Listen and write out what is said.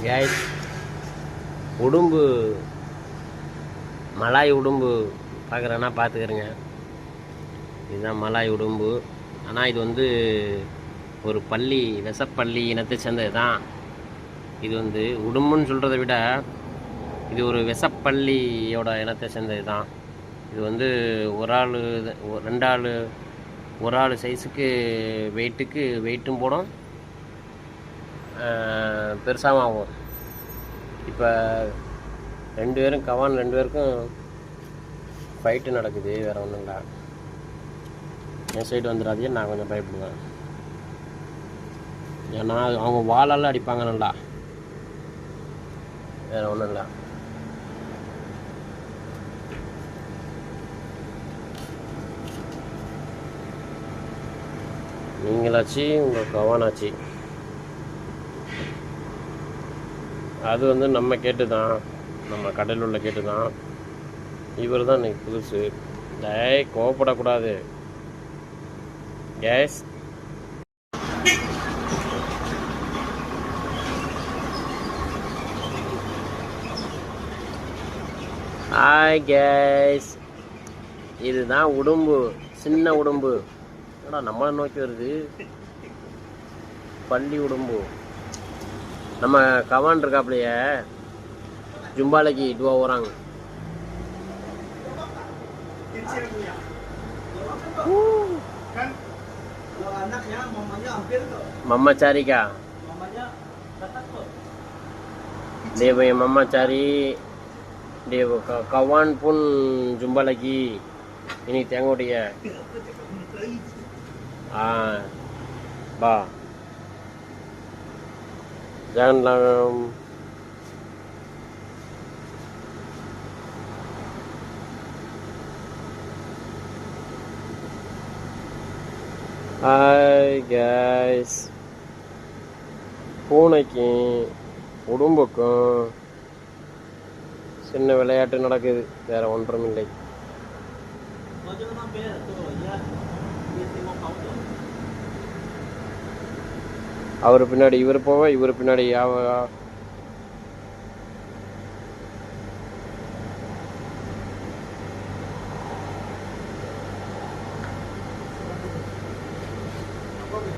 Case உடும்பு Malay உடும்பு பார்க்குறேன்னா பார்த்துக்கிறேங்க. இதுதான் மலாய் உடும்பு. ஆனால் இது வந்து ஒரு பள்ளி விசப்பள்ளி இனத்தை சேர்ந்தது தான். இது வந்து உடும்புன்னு சொல்கிறத விட இது ஒரு விசப்பள்ளியோட இனத்தை சேர்ந்தது தான். இது வந்து ஒரு ஆள் ரெண்டு ஆள் ஒரு ஆள் சைஸுக்கு வெயிட்டும் போடும், பெருசாகவும் ஆகும். இப்போ ரெண்டு பேருக்கும் ஃபைட்டு நடக்குது, வேறு ஒன்றும் இல்லை. என் சைடு வந்துடாதே, நான் கொஞ்சம் பயப்படுவேன். ஏன்னா அவங்க வாழால் அடிப்பாங்க நல்லா, வேறு ஒன்றும் இல்லை. நீங்களாச்சு உங்கள் கவானாச்சு, அது வந்து நம்ம கேட்டு தான், நம்ம கடையில் உள்ள கேட்டு தான். இவர் தான் இன்னைக்கு புதுசு. கோவப்படக்கூடாது கேஸ். ஹாய் கேஸ், இதுதான் உடும்பு, சின்ன உடும்பு. ஏடா நம்மளை நோக்கி வருது, பள்ளி உடும்பு. நம்ம கவான் இருக்காப்லையே ஜும்பாலைக்கு இதுவா போகிறாங்க. Mama cari kah? Dia punya mama cari, dia kawan pun jumpa lagi. Ini tengok dia. Bah, janganlah. Hi guys, பூனைக்கும் உடும்புக்கும் சின்ன விளையாட்டு நடக்குது, வேற ஒன்றும் இல்லை. அவர் பின்னாடி இவர் போவ, இவர் பின்னாடி